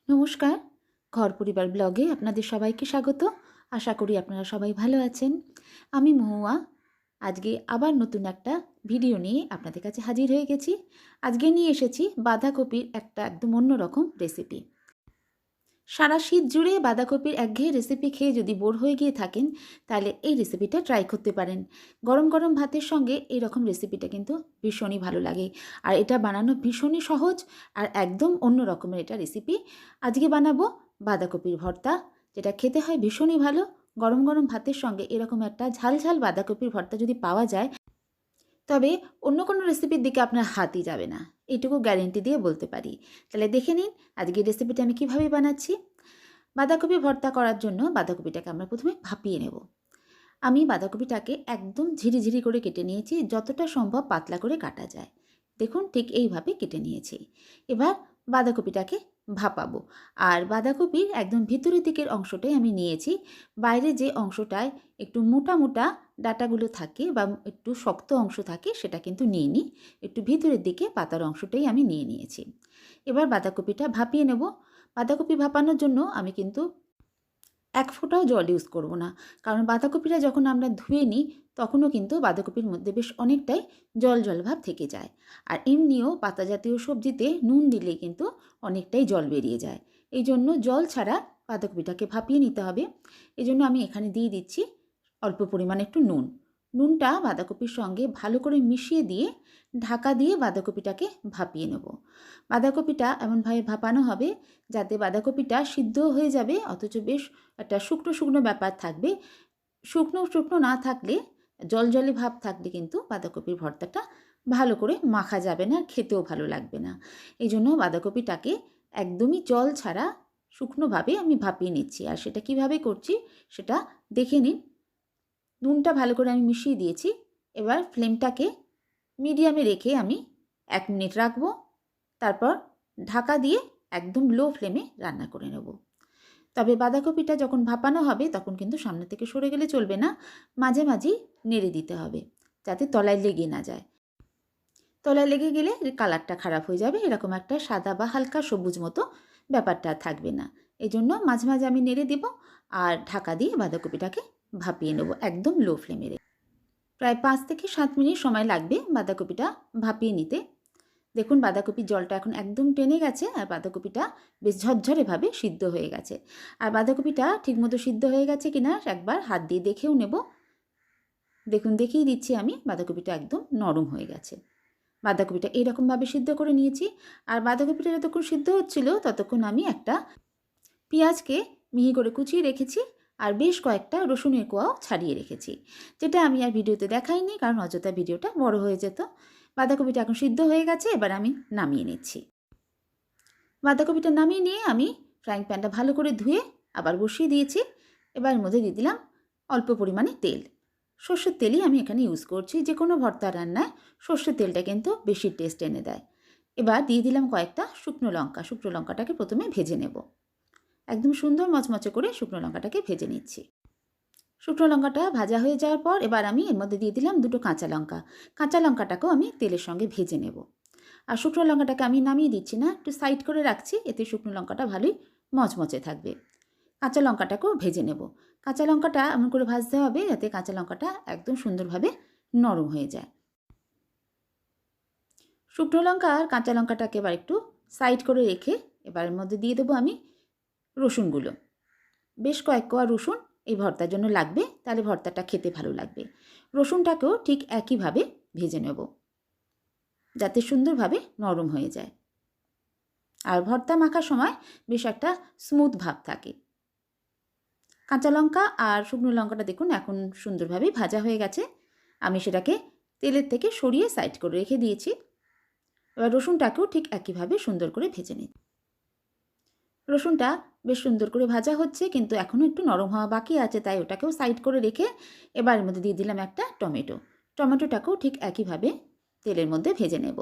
নমস্কার, ঘর পরিবার ব্লগে আপনাদের সবাইকে স্বাগত। আশা করি আপনারা সবাই ভালো আছেন। আমি মহুয়া। আজকে আবার নতুন একটা ভিডিও নিয়ে আপনাদের কাছে হাজির হয়ে গেছি। আজকে নিয়ে এসেছি বাঁধাকপির একটা একদম অন্যরকম রেসিপি। সারা শীত জুড়ে বাঁধাকপির একঘেয়ে রেসিপি খেয়ে যদি বোর হয়ে গিয়ে থাকেন, তাহলে এই রেসিপিটা ট্রাই করতে পারেন। গরম গরম ভাতের সঙ্গে এই রকম রেসিপিটা কিন্তু ভীষণই ভালো লাগে। আর এটা বানানো ভীষণই সহজ আর একদম অন্য রকমের এটা রেসিপি। আজকে বানাবো বাঁধাকপির ভর্তা, যেটা খেতে হয় ভীষণই ভালো। গরম গরম ভাতের সঙ্গে এরকম একটা ঝাল ঝাল বাঁধাকপির ভর্তা যদি পাওয়া যায়, তবে অন্য কোনো রেসিপির দিকে আপনার হাতই যাবে না, এইটুকু গ্যারেন্টি দিয়ে বলতে পারি। তাহলে দেখে নিন আজকের রেসিপিটা আমি কীভাবে বানাচ্ছি। বাঁধাকপি ভর্তা করার জন্য বাঁধাকপিটাকে আমরা প্রথমে ভাপিয়ে নেব। আমি বাঁধাকপিটাকে একদম ঝিরিঝিরি করে কেটে নিয়েছি, যতটা সম্ভব পাতলা করে কাটা যায়। দেখুন ঠিক এইভাবে কেটে নিয়েছি। এবার বাঁধাকপিটাকে ভাপাবো। আর বাঁধাকপির একদম ভিতরের দিকের অংশটাই আমি নিয়েছি। বাইরে যে অংশটায় একটু মোটা মোটা ডাঁটাগুলো থাকে বা একটু শক্ত অংশ থাকে, সেটা কিন্তু নিইনি। একটু ভিতরের দিকে পাতার অংশটাই আমি নিয়ে নিয়েছি। এবার বাঁধাকপিটা ভাপিয়ে নেব। বাঁধাকপি ভাপানোর জন্য আমি কিন্তু এক ফোঁটাও জল ইউজ করব না, কারণ বাঁধাকপিটা যখন আমরা ধুয়ে নিই তখনও কিন্তু বাঁধাকপির মধ্যে বেশ অনেকটাই জল জল ভাব থেকে যায়। আর এমনিও পাতা জাতীয় সবজিতে নুন দিলে কিন্তু অনেকটাই জল বেরিয়ে যায়। এই জন্য জল ছাড়া বাঁধাকপিটাকে ভাপিয়ে নিতে হবে। এই জন্য আমি এখানে দিয়ে দিচ্ছি অল্প পরিমাণে একটু নুন। নুনটা বাঁধাকপির সঙ্গে ভালো করে মিশিয়ে দিয়ে ঢাকা দিয়ে বাঁধাকপিটাকে ভাপিয়ে নেব। বাঁধাকপিটা এমনভাবে ভাপানো হবে যাতে বাঁধাকপিটা সিদ্ধ হয়ে যাবে, অথচ বেশ একটা শুকনো শুকনো ব্যাপার থাকবে। শুকনো শুকনো না থাকলে, জল জলে ভাব থাকলে কিন্তু বাঁধাকপির ভর্তাটা ভালো করে মাখা যাবে না, খেতেও ভালো লাগবে না। এই জন্য বাঁধাকপিটাকে একদমই জল ছাড়া শুকনোভাবে আমি ভাপিয়ে নিচ্ছি। আর সেটা কিভাবে করছি সেটা দেখে নিন। নুনটা ভালো করে আমি মিশিয়ে দিয়েছি। এবার ফ্লেমটাকে মিডিয়ামে রেখে আমি 1 মিনিট রাখবো। তারপর ঢাকা দিয়ে একদম লো ফ্লেমে রান্না করে নেব। তবে বাঁধাকপিটা যখন ভাপানো হবে তখন কিন্তু সামনে থেকে সরে গেলে চলবে না, মাঝে মাঝেই নেড়ে দিতে হবে যাতে তলায় লেগে না যায়। তলায় লেগে গেলে কালারটা খারাপ হয়ে যাবে, এরকম একটা সাদা বা হালকা সবুজ মতো ব্যাপারটা থাকবে না। এই জন্য মাঝে মাঝে আমি নেড়ে দেব আর ঢাকা দিয়ে বাঁধাকপিটাকে ভাপিয়ে নেব একদম লো ফ্লেমে রেখে। প্রায় 5 থেকে 7 মিনিট সময় লাগবে বাঁধাকপিটা ভাপিয়ে নিতে। দেখুন বাঁধাকপির জলটা এখন একদম টেনে গেছে আর বাঁধাকপিটা বেশ ঝরঝরেভাবে সিদ্ধ হয়ে গেছে। আর বাঁধাকপিটা ঠিকমতো সিদ্ধ হয়ে গেছে কিনা একবার হাত দিয়ে দেখেও নেব। দেখুন দেখিয়ে দিচ্ছি আমি, বাঁধাকপিটা একদম নরম হয়ে গেছে। বাঁধাকপিটা এইরকমভাবে সিদ্ধ করে নিয়েছি। আর বাঁধাকপিটা যতক্ষণ সিদ্ধ হচ্ছিল ততক্ষণ আমি একটা পেঁয়াজকে মিহি করে কুচিয়ে রেখেছি আর বেশ কয়েকটা রসুনের কোয়াও ছাড়িয়ে রেখেছি, যেটা আমি আর ভিডিওতে দেখাইনি কারণ অযথা ভিডিওটা বড় হয়ে যেত। বাঁধাকপিটা এখন সিদ্ধ হয়ে গেছে, এবার আমি নামিয়ে নিচ্ছি। বাঁধাকপিটা নামিয়ে নিয়ে আমি ফ্রাইং প্যানটা ভালো করে ধুয়ে আবার বসিয়ে দিয়েছি। এবার এর মধ্যে দিয়ে দিলাম অল্প পরিমাণে তেল। সর্ষের তেলই আমি এখানে ইউজ করছি। যে কোনো ভর্তা রান্নায় সর্ষের তেলটা কিন্তু বেশি টেস্ট এনে দেয়। এবার দিয়ে দিলাম কয়েকটা শুকনো লঙ্কা। শুকনো লঙ্কাটাকে প্রথমে ভেজে নেব। একদম সুন্দর মচমচে করে শুকনো লঙ্কাটাকে ভেজে নিচ্ছি। শুকনো লঙ্কাটা ভাজা হয়ে যাওয়ার পর এবার আমি এর মধ্যে দিয়ে দিলাম 2টো কাঁচা লঙ্কা। কাঁচা লঙ্কাটাকেও আমি তেলের সঙ্গে ভেজে নেব। আর শুকনো লঙ্কাটাকে আমি নামিয়ে দিচ্ছি না, একটু সাইড করে রাখছি, এতে শুকনো লঙ্কাটা ভালোই মচমচে থাকবে। কাঁচা লঙ্কাটাকেও ভেজে নেব। কাঁচা লঙ্কাটা এমন করে ভাজতে হবে যাতে কাঁচা লঙ্কাটা একদম সুন্দরভাবে নরম হয়ে যায়। শুকনো লঙ্কা আর কাঁচা লঙ্কাটাকে এবার একটু সাইড করে রেখে এবার এর মধ্যে দিয়ে দেবো আমি রসুনগুলো। বেশ কয়েক কোয়া রসুন এই ভর্তার জন্য লাগবে, তাহলে ভর্তাটা খেতে ভালো লাগবে। রসুনটাকেও ঠিক একইভাবে ভেজে নেব যাতে সুন্দরভাবে নরম হয়ে যায় আর ভর্তা মাখার সময় বেশ একটা স্মুথ ভাব থাকে। কাঁচা লঙ্কা আর শুকনো লঙ্কাটা দেখুন এখন সুন্দরভাবে ভাজা হয়ে গেছে। আমি সেটাকে তেলের থেকে সরিয়ে সাইড করে রেখে দিয়েছি। এবার রসুনটাকেও ঠিক একইভাবে সুন্দর করে ভেজে নিই। রসুনটা বেশ সুন্দর করে ভাজা হচ্ছে, কিন্তু এখনও একটু নরম হওয়া বাকি আছে, তাই ওটাকেও সাইড করে রেখে এবার এর মধ্যে দিয়ে দিলাম একটা টমেটো। টমেটোটাকেও ঠিক একইভাবে তেলের মধ্যে ভেজে নেব।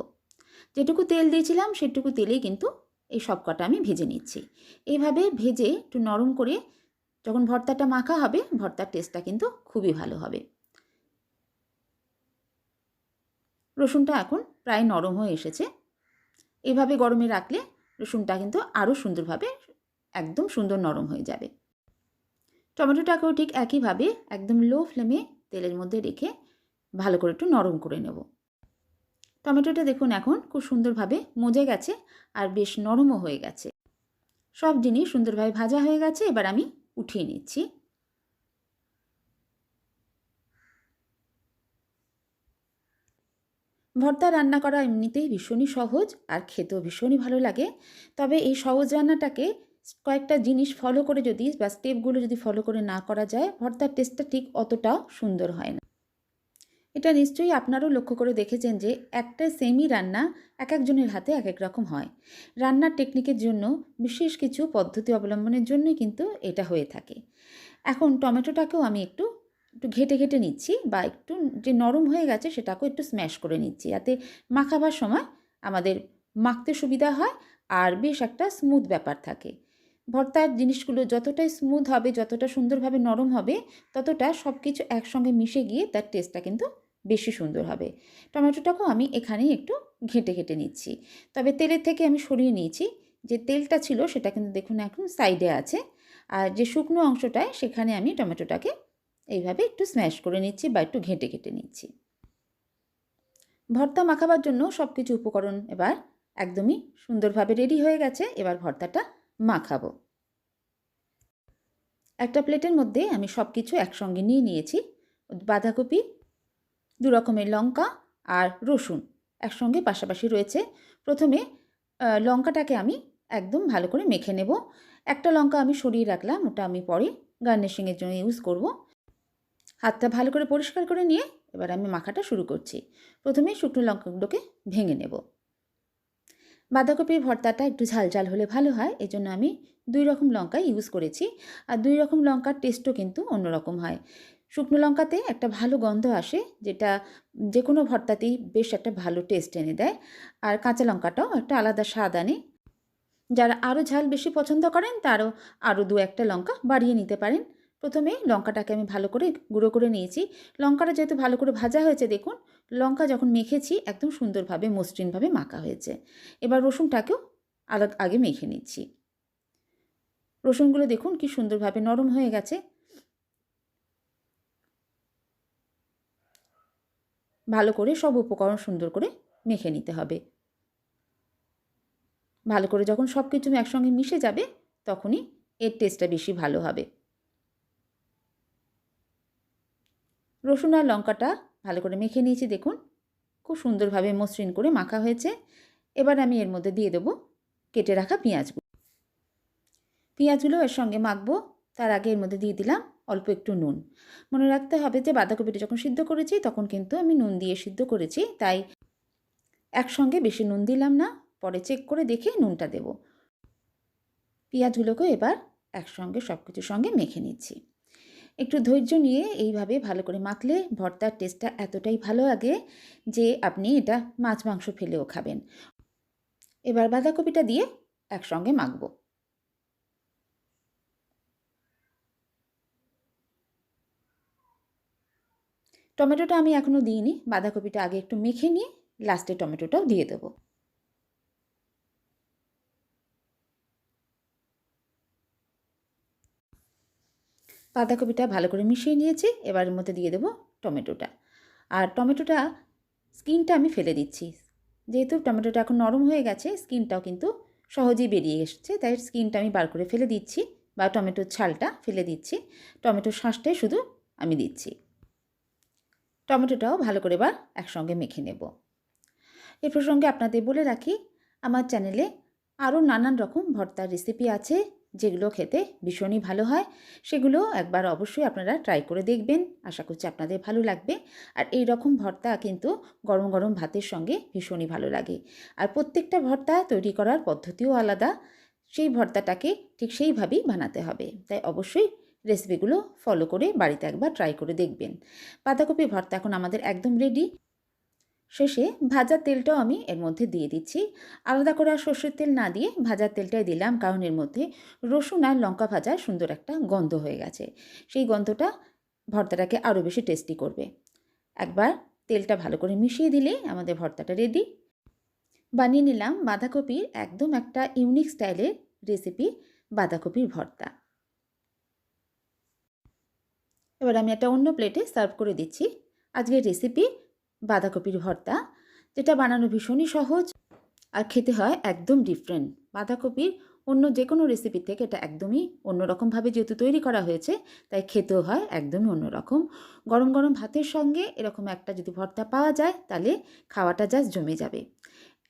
যেটুকু তেল দিয়েছিলাম সেটুকু তেলেই কিন্তু এই সব কটা আমি ভেজে নিচ্ছি। এইভাবে ভেজে একটু নরম করে যখন ভর্তাটা মাখা হবে, ভর্তার টেস্টটা কিন্তু খুবই ভালো হবে। রসুনটা এখন প্রায় নরম হয়ে এসেছে। এইভাবে গরমে রাখলে রসুনটা কিন্তু আরও সুন্দরভাবে একদম সুন্দর নরম হয়ে যাবে। টমেটোটাকেও ঠিক একইভাবে একদম লো ফ্লেমে তেলের মধ্যে রেখে ভালো করে একটু নরম করে নেব। টমেটোটা দেখুন এখন খুব সুন্দরভাবে মজে গেছে আর বেশ নরমও হয়ে গেছে। সব জিনিস সুন্দরভাবে ভাজা হয়ে গেছে, এবার আমি উঠিয়ে নিচ্ছি। ভর্তা রান্না করা এমনিতেই ভীষণই সহজ আর খেতেও ভীষণই ভালো লাগে। তবে এই সহজ রান্নাটাকে কয়েকটা জিনিস ফলো করে যদি বা স্টেপগুলো যদি ফলো করে না করা যায়, ভর্তার টেস্টটা ঠিক অতটাও সুন্দর হয় না। এটা নিশ্চয়ই আপনারাও লক্ষ্য করে দেখেছেন যে একটা সেমই রান্না এক একজনের হাতে এক এক রকম হয়। রান্নার টেকনিকের জন্য বিশেষ কিছু পদ্ধতি অবলম্বনের জন্যই কিন্তু এটা হয়ে থাকে। এখন টমেটোটাকেও আমি একটু একটু ঘেটে ঘেটে নিচ্ছি, বা একটু যে নরম হয়ে গেছে সেটাকেও একটু স্ম্যাশ করে নিচ্ছি, যাতে মাখাবার সময় আমাদের মাখতে সুবিধা হয় আর বেশ একটা স্মুথ ব্যাপার থাকে। ভর্তার জিনিসগুলো যতটাই স্মুথ হবে, যতটা সুন্দরভাবে নরম হবে, ততটা সব কিছু একসঙ্গে মিশে গিয়ে তার টেস্টটা কিন্তু বেশি সুন্দর হবে। টমেটোটাকেও আমি এখানেই একটু ঘেঁটে ঘেঁটে নিচ্ছি। তবে তেলের থেকে আমি সরিয়ে নিয়েছি, যে তেলটা ছিল সেটা কিন্তু দেখুন এখন সাইডে আছে। আর যে শুকনো অংশটায় সেখানে আমি টমেটোটাকে এইভাবে একটু স্ম্যাশ করে নিচ্ছি বা একটু ঘেঁটে ঘেঁটে নিচ্ছি। ভর্তা মাখাবার জন্য সব কিছু উপকরণ এবার একদমই সুন্দরভাবে রেডি হয়ে গেছে। এবার ভর্তাটা মাখাবো। একটা প্লেটের মধ্যে আমি সব কিছু একসঙ্গে নিয়ে নিয়েছি। বাঁধাকপি, 2 রকমের লঙ্কা আর রসুন একসঙ্গে পাশাপাশি রয়েছে। প্রথমে লঙ্কাটাকে আমি একদম ভালো করে মেখে নেব। একটা লঙ্কা আমি সরিয়ে রাখলাম, ওটা আমি পরে গার্নিশিংয়ের জন্য ইউজ করব। হাতটা ভালো করে পরিষ্কার করে নিয়ে এবার আমি মাখাটা শুরু করছি। প্রথমে শুকনো লঙ্কাগুলোকে ভেঙে নেব। বাঁধাকপির ভর্তাটা একটু ঝাল ঝাল হলে ভালো হয়, এজন্য আমি 2 রকম লঙ্কা ইউজ করেছি। আর 2 রকম লঙ্কার টেস্টও কিন্তু অন্যরকম হয়। শুকনো লঙ্কাতে একটা ভালো গন্ধ আসে, যেটা যে কোনো ভর্তাতেই বেশ একটা ভালো টেস্ট এনে দেয়। আর কাঁচা লঙ্কাটাও একটা আলাদা স্বাদ আনে। যারা আরও ঝাল বেশি পছন্দ করেন তারও আরও 2-1টা লঙ্কা বাড়িয়ে নিতে পারেন। প্রথমে লঙ্কাটাকে আমি ভালো করে গুঁড়ো করে নিয়েছি। লঙ্কাটা যেহেতু ভালো করে ভাজা হয়েছে, দেখুন লঙ্কা যখন মেখেছি একদম সুন্দরভাবে মসৃণভাবে মাখা হয়েছে। এবার রসুনটাকেও আগে মেখে নিচ্ছি। রসুনগুলো দেখুন কি সুন্দরভাবে নরম হয়ে গেছে। ভালো করে সব উপকরণ সুন্দর করে মেখে নিতে হবে। ভালো করে যখন সব কিছু একসঙ্গে মিশে যাবে, তখনই এর টেস্টটা বেশি ভালো হবে। রসুন আর লঙ্কাটা ভালো করে মেখে নিয়েছি, দেখুন খুব সুন্দরভাবে মসৃণ করে মাখা হয়েছে। এবার আমি এর মধ্যে দিয়ে দেবো কেটে রাখা পেঁয়াজগুলো। পেঁয়াজগুলো এর সঙ্গে মাখবো, তার আগে এর মধ্যে দিয়ে দিলাম অল্প একটু নুন। মনে রাখতে হবে যে বাঁধাকপিটা যখন সিদ্ধ করেছি তখন কিন্তু আমি নুন দিয়ে সিদ্ধ করেছি, তাই একসঙ্গে বেশি নুন দিলাম না, পরে চেক করে দেখে নুনটা দেব। পেঁয়াজগুলোকেও এবার একসঙ্গে সব কিছুর সঙ্গে মেখে নিচ্ছি। একটু ধৈর্য নিয়ে এইভাবে ভালো করে মাখলে ভর্তার টেস্টটা এতটাই ভালো লাগে যে আপনি এটা মাছ মাংস ফেলেও খাবেন। এবার বাঁধাকপিটা দিয়ে একসঙ্গে মাখবো। টমেটোটা আমি এখনও দিইনি, বাঁধাকপিটা আগে একটু মেখে নিয়ে লাস্টে টমেটোটাও দিয়ে দেবো। বাঁধাকপিটা ভালো করে মিশিয়ে নিয়েছি, এবার এর মধ্যে দিয়ে দেবো টমেটোটা। আর টমেটোটা স্কিনটা আমি ফেলে দিচ্ছি। যেহেতু টমেটোটা এখন নরম হয়ে গেছে, স্কিনটাও কিন্তু সহজেই বেরিয়ে এসেছে, তাই স্কিনটা আমি বার করে ফেলে দিচ্ছি, বা টমেটোর ছালটা ফেলে দিচ্ছি। টমেটোর শাঁসটাই শুধু আমি দিচ্ছি। টমেটোটাও ভালো করে এবার একসঙ্গে মেখে নেব। এ প্রসঙ্গে আপনাদের বলে রাখি, আমার চ্যানেলে আরও নানান রকম ভর্তার রেসিপি আছে, যেগুলো খেতে ভীষণই ভালো হয়। সেগুলো একবার অবশ্যই আপনারা ট্রাই করে দেখবেন, আশা করছি আপনাদের ভালো লাগবে। আর এই রকম ভর্তা কিন্তু গরম গরম ভাতের সঙ্গে ভীষণই ভালো লাগে। আর প্রত্যেকটা ভর্তা তৈরি করার পদ্ধতিও আলাদা, সেই ভর্তাটাকে ঠিক সেইভাবেই বানাতে হবে। তাই অবশ্যই রেসিপিগুলো ফলো করে বাড়িতে একবার ট্রাই করে দেখবেন। বাঁধাকপি ভর্তা এখন আমাদের একদম রেডি। শেষে ভাজার তেলটাও আমি এর মধ্যে দিয়ে দিচ্ছি। আলাদা করে আর সর্ষের তেল না দিয়ে ভাজার তেলটাই দিলাম, কারণ এর মধ্যে রসুন আর লঙ্কা ভাজার সুন্দর একটা গন্ধ হয়ে গেছে। সেই গন্ধটা ভর্তাটাকে আরও বেশি টেস্টি করবে। একবার তেলটা ভালো করে মিশিয়ে দিলে আমাদের ভর্তাটা রেডি। বানিয়ে নিলাম বাঁধাকপির একদম একটা ইউনিক স্টাইলের রেসিপি, বাঁধাকপির ভর্তা। এবার আমি একটা অন্য প্লেটে সার্ভ করে দিচ্ছি আজকের রেসিপি বাঁধাকপির ভর্তা, যেটা বানানো ভীষণই সহজ আর খেতে হয় একদম ডিফারেন্ট। বাঁধাকপির অন্য যে কোনো রেসিপি থেকে এটা একদমই অন্যরকমভাবে যেহেতু তৈরি করা হয়েছে, তাই খেতেও হয় একদমই অন্যরকম। গরম গরম ভাতের সঙ্গে এরকম একটা যদি ভর্তা পাওয়া যায়, তাহলে খাওয়াটা জাস্ট জমে যাবে।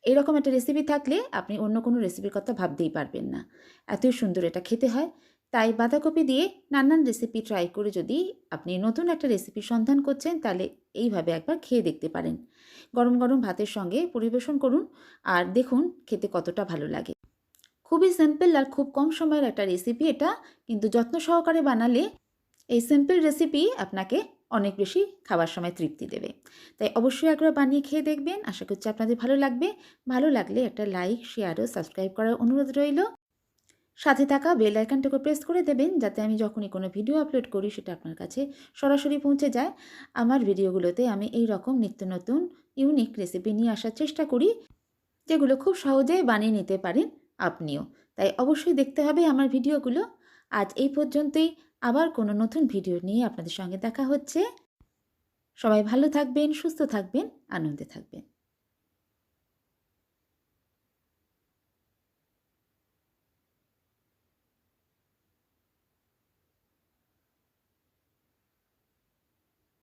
এরকম একটা রেসিপি থাকলে আপনি অন্য কোনো রেসিপির কথা ভাবতেই পারবেন না, এতই সুন্দর এটা খেতে হয়। তাই বাঁধাকপি দিয়ে নানান রেসিপি ট্রাই করে যদি আপনি নতুন একটা রেসিপির সন্ধান করছেন, তাহলে এইভাবে একবার খেয়ে দেখতে পারেন। গরম গরম ভাতের সঙ্গে পরিবেশন করুন আর দেখুন খেতে কতটা ভালো লাগে। খুবই সিম্পল আর খুব কম সময়ের একটা রেসিপি এটা, কিন্তু যত্ন সহকারে বানালে এই সিম্পল রেসিপি আপনাকে অনেক বেশি খাবার সময় তৃপ্তি দেবে। তাই অবশ্যই একবার বানিয়ে খেয়ে দেখবেন, আশা করছি আপনাদের ভালো লাগবে। ভালো লাগলে একটা লাইক, শেয়ার ও সাবস্ক্রাইব করার অনুরোধ রইল। সাথে থাকা বেল আইকনটাকে প্রেস করে দেবেন, যাতে আমি যখনই কোনো ভিডিও আপলোড করি সেটা আপনার কাছে সরাসরি পৌঁছে যায়। আমার ভিডিওগুলোতে আমি এই রকম নিত্য নতুন ইউনিক রেসিপি নিয়ে আসার চেষ্টা করি, যেগুলো খুব সহজেই বানিয়ে নিতে পারেন আপনিও। তাই অবশ্যই দেখতে হবে আমার ভিডিওগুলো। আজ এই পর্যন্তই, আবার কোনো নতুন ভিডিও নিয়ে আপনাদের সঙ্গে দেখা হচ্ছে। সবাই ভালো থাকবেন, সুস্থ থাকবেন, আনন্দে থাকবেন।